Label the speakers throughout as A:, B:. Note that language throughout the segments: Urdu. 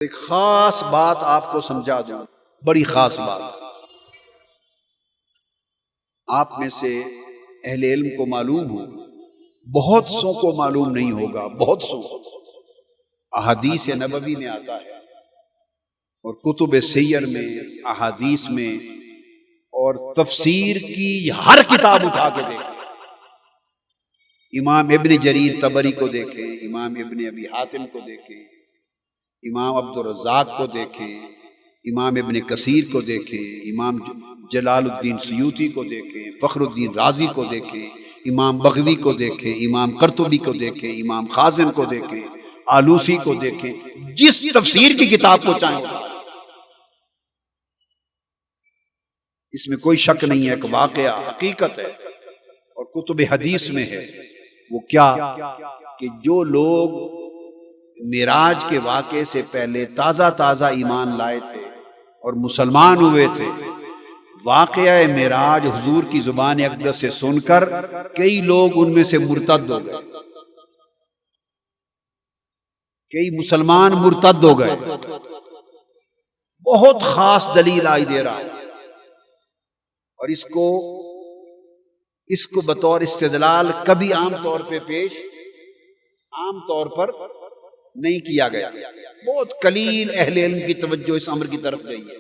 A: ایک خاص بات آپ کو سمجھا دوں، بڑی خاص بات آپ میں سے اہل علم کو معلوم ہو، بہت سو کو معلوم نہیں ہوگا، بہت سو احادیث نبوی میں آتا ہے اور کتب سیر میں، احادیث میں اور تفسیر کی ہر کتاب اٹھا کے دیکھیں، امام ابن جریر طبری کو دیکھیں، امام ابن ابی حاتم کو دیکھیں، امام عبد الرزاق کو دیکھیں، امام ابن کثیر کو دیکھیں، امام جلال الدین سیوطی کو دیکھیں، فخر الدین رازی کو دیکھیں، امام بغوی کو دیکھیں، امام قرطبی کو دیکھیں، امام خازن کو دیکھیں، آلوسی کو دیکھیں، جس تفسیر کی کتاب کو چاہیں اس میں کوئی شک نہیں ہے کہ واقعہ حقیقت ہے اور کتب حدیث میں ہے۔ وہ کیا کہ جو لوگ معراج کے واقعے سے پہلے تازہ ایمان لائے تھے اور مسلمان ہوئے تھے، واقعہ معراج حضور کی زبان اقدس سے سن کر کئی لوگ ان میں سے مرتد ہو گئے، کئی مسلمان مرتد ہو گئے۔ بہت خاص دلیل آئی دے رہا ہے اور اس کو بطور استدلال کبھی عام طور پہ پیش عام طور پر نہیں کیا گیا، بہت قلیل اہل علم کی توجہ اس امر کی طرف گئی ہے۔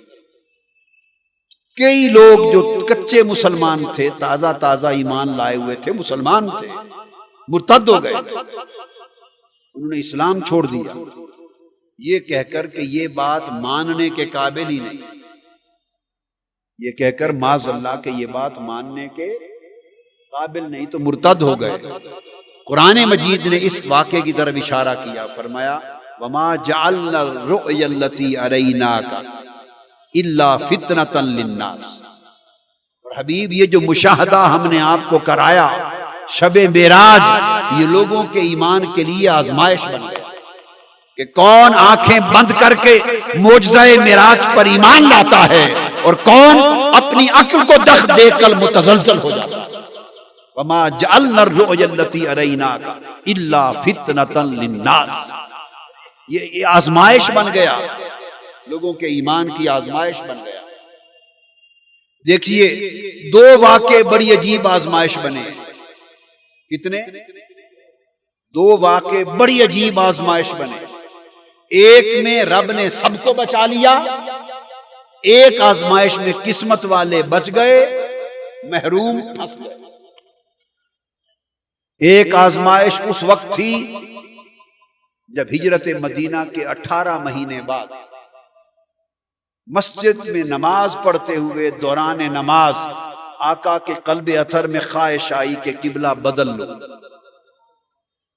A: کئی لوگ جو کچے مسلمان تھے، تازہ ایمان لائے ہوئے تھے، مسلمان تھے، مرتد ہو گئے، انہوں نے اسلام چھوڑ دیا یہ کہہ کر کہ یہ بات ماننے کے قابل ہی نہیں، یہ کہہ کر معاذ اللہ کہ یہ بات ماننے کے قابل نہیں، تو مرتد ہو گئے۔ قرآن مجید نے اس واقعے کی طرف اشارہ کیا، فرمایا وَمَا جَعَلْنَا الرُّؤْيَا الَّتِي أَرَيْنَاكَ إِلَّا فِتْنَةً لِلنَّاسِ۔ اور حبیب یہ جو مشاہدہ ہم نے آپ کو کرایا شب معراج، یہ لوگوں کے ایمان کے لیے آزمائش بن گیا کہ کون آنکھیں بند کر کے معجزہ معراج پر ایمان لاتا ہے اور کون اپنی عقل کو دخ دے کر متزلزل ہو جاتا ہے۔ وَمَا جَعَلْنَا الرُّؤْيَا الَّتِي أَرَيْنَاكَ إِلَّا فِتْنَةً لِلنَّاسِ۔ یہ آزمائش بن گیا، لوگوں کے ایمان کی آزمائش بن گیا۔ دیکھیے دو واقعے بڑی عجیب آزمائش بنے، کتنے؟ دو واقعے بڑی عجیب آزمائش بنے۔ ایک میں رب نے سب کو بچا لیا، ایک آزمائش میں قسمت والے بچ گئے، محروم پھنس گئے۔ ایک آزمائش اس وقت تھی جب ہجرت مدینہ کے 18 مہینے بعد مسجد میں نماز پڑھتے ہوئے دوران نماز آقا کے قلب اطہر میں خواہش آئی کہ قبلہ بدل لو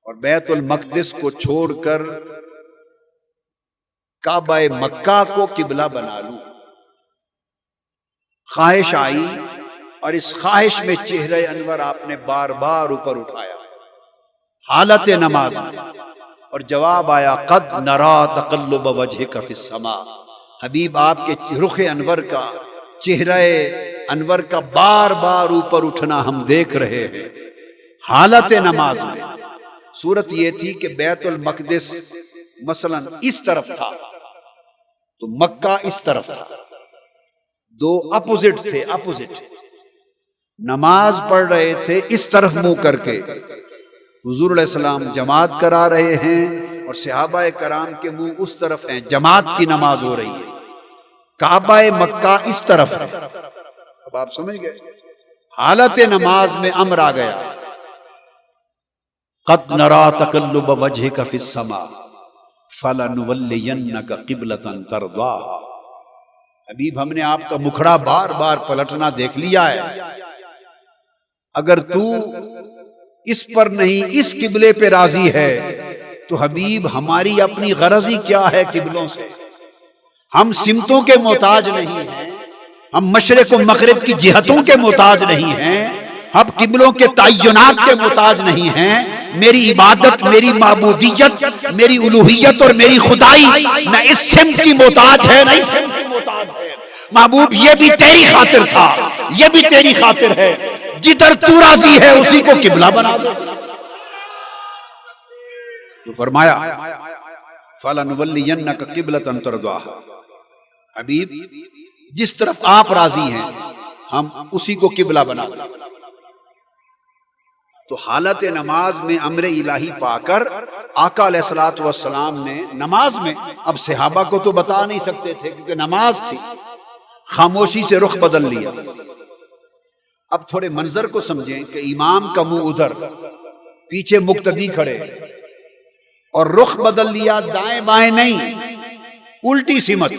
A: اور بیت المقدس کو چھوڑ کر کعبہ مکہ کو قبلہ بنا لوں۔ خواہش آئی اور اس خواہش میں چہرہ انور آپ نے بار بار اوپر اٹھایا حالت نماز میں، اور جواب آیا قد نرا تقلب وجہک فی السماء۔ حبیب آپ کے رخ انور کا، چہرہ انور کا بار بار اوپر اٹھنا ہم دیکھ رہے ہیں حالت نماز میں۔ صورت یہ تھی کہ بیت المقدس مثلا اس طرف تھا تو مکہ اس طرف تھا، دو اپوزٹ تھے، اپوزٹ۔ نماز پڑھ رہے تھے اس طرف منہ کر کے، حضور علیہ السلام جماعت کرا رہے ہیں اور صحابہ کرام کے منہ اس طرف ہیں، جماعت کی نماز ہو رہی ہے۔ کعبہ مکہ اس طرف ہے۔ اب آپ سمجھ گئے، حالت نماز میں امر آ گیا قد نرا تقلب وجہک فی السماء فلنولینک قبلۃ ترضاها۔ حبیب ہم نے آپ کا مکھڑا بار بار پلٹنا دیکھ لیا ہے، اگر تو اس پر نہیں اس قبلے پہ راضی ہے تو حبیب ہماری اپنی غرض ہی کیا ہے قبلوں سے؟ ہم سمتوں کے محتاج نہیں ہیں، ہم مشرق و مغرب کی جہتوں کے محتاج نہیں ہیں، ہم قبلوں کے تعینات کے محتاج نہیں ہیں۔ میری عبادت، میری معبودیت، میری الوہیت اور میری خدائی نہ اس سمت کی محتاج ہے نہ اس سمت کی محتاج ہے۔ محبوب یہ بھی تیری خاطر تھا، یہ بھی تیری خاطر ہے، جدھر تو راضی ہے اسی کو قبلہ بنا دو۔ تو فرمایا فَلَنُوَلِّيَنَّكَ قِبْلَةً تَرْضَاهَا، حبیب جس طرف آپ راضی ہیں ہم اسی کو قبلہ بنا دیں۔ تو حالت نماز میں امر الہی پا کر آقا علیہ الصلوۃ والسلام نے نماز میں، اب صحابہ کو تو بتا نہیں سکتے تھے کیونکہ نماز تھی، خاموشی سے رخ بدل لیا۔ اب تھوڑے منظر کو سمجھیں کہ امام کا منہ ادھر، پیچھے مقتدی کھڑے، اور رخ بدل لیا، دائیں بائیں نہیں، الٹی سمت،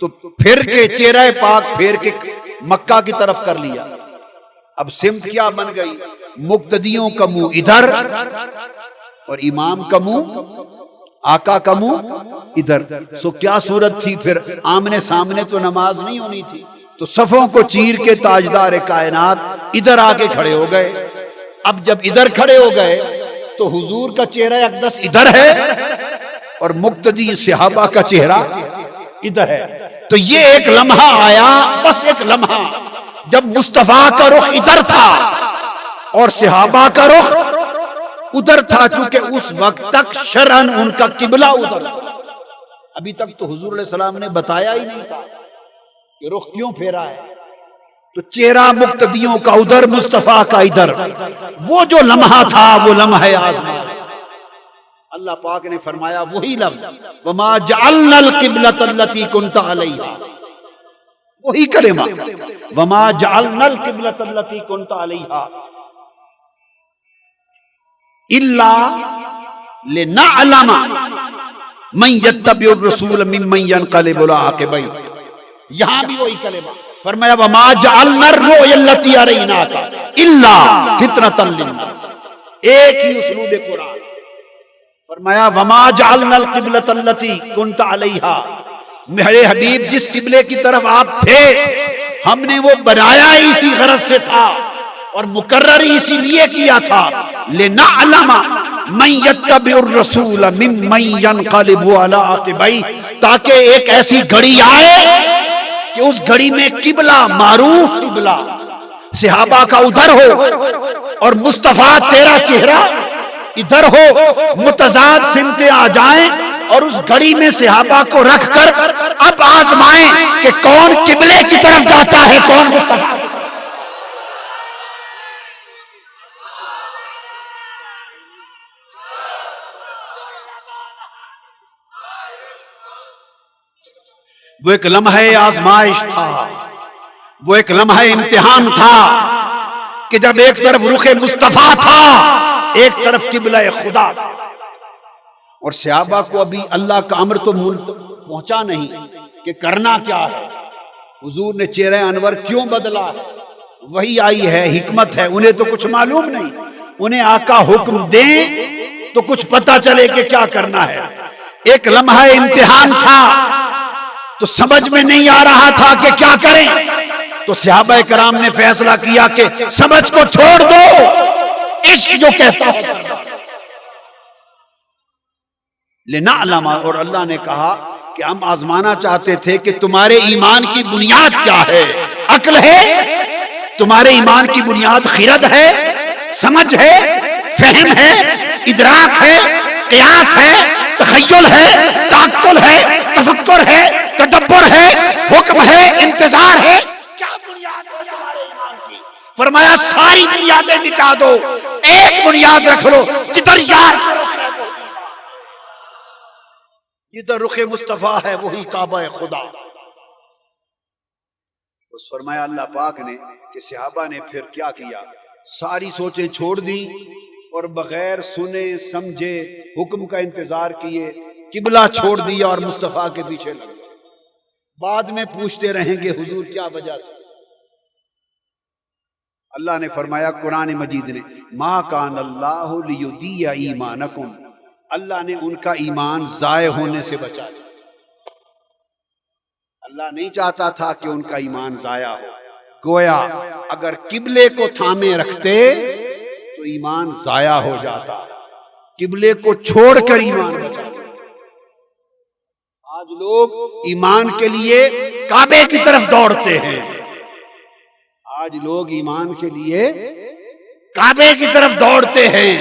A: تو پھر کے چہرہ پاک پھیر کے مکہ کی طرف کر لیا۔ اب سمت کیا بن گئی؟ مقتدیوں کا منہ ادھر اور امام کا منہ، آقا کا منہ ادھر۔ سو کیا صورت تھی پھر؟ آمنے سامنے تو نماز نہیں ہونی تھی، تو صفوں کو چیر کے تاجدار کائنات ادھر آ کے کھڑے ہو گئے۔ اب جب ادھر کھڑے ہو گئے تو حضور کا چہرہ اقدس ادھر ہے اور مقتدی صحابہ کا چہرہ ادھر ہے۔ تو یہ ایک لمحہ آیا، بس ایک لمحہ، جب مصطفیٰ کا رخ ادھر تھا اور صحابہ کا رخ ادھر تھا، چونکہ اس وقت تک شرعاً ان کا قبلہ ادھر تھا۔ ابھی تک تو حضور علیہ السلام نے بتایا ہی نہیں تھا کہ رخ کیوں پھیرا ہے، تو چہرہ مقتدیوں کا ادھر، مصطفیٰ کا ادھر۔ وہ جو لمحہ تھا وہ لمحہ آزمائش۔ اللہ پاک نے فرمایا وہی لفظ وَمَا جَعَلْنَا الْقِبْلَةَ الَّتِي كُنْتَ عَلَيْهَا، وہی کلمہ وَمَا جَعَلْنَا الْقِبْلَةَ الَّتِي كُنْتَ عَلَيْهَا إِلَّا لِنَعْلَمَ مَن يَتَّبِعُ الرَّسُولَ مِمَّن يَنقَلِبُ عَلَىٰ عَقِبَيْهِ، یہاں بھی وہی کلمہ فرمایا وَمَا جَعَلْنَا الرُّؤْيَا الَّتِي أَرَيْنَاكَ إِلَّا فِطْرَةً لِلنَّاسِ، ایک ہی اسلوب قرآن۔ فرمایا وَمَا جَعَلْنَا الْقِبْلَةَ الَّتِي كُنْتَ عَلَيْهَا، میرے حبیب جس قبلے کی طرف آپ تھے ہم نے وہ بنایا ہی اسی غرض سے تھا اور مقرر ہی اسی لیے کیا تھا، لِنَعْلَمَ مَن يَتَّبِعُ الرَّسُولَ مِمَّن يَنقَلِبُ عَلَىٰ عَقِبَيْهِ، تاکہ ایک ایسی گھڑی آئے کہ اس گھڑی میں قبلہ، معروف قبلہ صحابہ کا ادھر ہو اور مصطفیٰ تیرا چہرہ ادھر ہو، متضاد سمتیں آ جائیں اور اس گھڑی میں صحابہ کو رکھ کر اب آزمائیں کہ کون قبلے کی طرف جاتا ہے، کون مصطفیٰ۔ وہ ایک لمحہ آزمائش تھا، وہ ایک لمحہ امتحان تھا کہ جب ایک طرف رخ مصطفیٰ تھا، ایک طرف قبلہ خدا تھا، اور صحابہ کو ابھی اللہ کا امر تو پہنچا نہیں کہ کرنا کیا ہے، حضور نے چہرہ انور کیوں بدلا ہے، وہی آئی ہے، حکمت ہے، انہیں تو کچھ معلوم نہیں، انہیں آقا حکم دیں تو کچھ پتہ چلے کہ کیا کرنا ہے۔ ایک لمحہ امتحان تھا تو سمجھ میں نہیں آ رہا تھا کہ کیا کریں، تو صحابہ کرام نے فیصلہ کیا کہ سمجھ کو چھوڑ دو، عشق جو کہتا ہے لِنَعْلَمَ، اور اللہ نے کہا کہ ہم آزمانا چاہتے تھے کہ تمہارے ایمان کی بنیاد کیا ہے، عقل ہے، تمہارے ایمان کی بنیاد خرد ہے، سمجھ ہے، فہم ہے، ادراک ہے، قیاس ہے، تخیل ہے، تعقل ہے، تفکر ہے، تدبر ہے، حکم ہے، انتظار ہے، کیا بنیاد ہے تمہارے ایمان کی؟ فرمایا ساری بنیادیں مٹا دو، ایک بنیاد رکھ لو، جدھر یار جدھر رخ مصطفیٰ ہے وہی کعبہ خدا۔ اس فرمایا اللہ پاک نے کہ صحابہ نے پھر کیا کیا، ساری سوچیں چھوڑ دی اور بغیر سنے سمجھے حکم کا انتظار کیے قبلہ چھوڑ دیا اور مصطفیٰ کے پیچھے لگ گئے۔ بعد میں پوچھتے رہیں گے حضور کیا وجہ تھی؟ اللہ نے فرمایا قرآن مجید نے ما کان اللہ لیضیع ایمانکم، اللہ نے ان کا ایمان ضائع ہونے سے بچا دیا۔ اللہ نہیں چاہتا تھا کہ ان کا ایمان ضائع ہو، گویا اگر قبلے کو تھامے رکھتے تو ایمان ضائع ہو جاتا، قبلے کو چھوڑ کر ایمان بچا۔ آج لوگ ایمان کے لیے کعبے کی طرف دوڑتے ہیں، آج لوگ ایمان کے لیے کعبے کی طرف دوڑتے ہیں،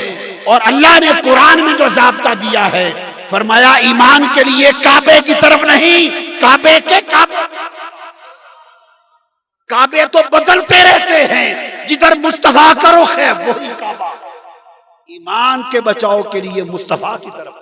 A: اور اللہ نے قرآن میں جو ضابطہ دیا ہے فرمایا ایمان کے لیے کعبے کی طرف نہیں، کعبے کے کعبے، کعبے تو بدلتے رہتے ہیں، جدھر مصطفیٰ کا رخ ہے وہی کعبہ، ایمان کے بچاؤ کے لیے مصطفیٰ کی طرف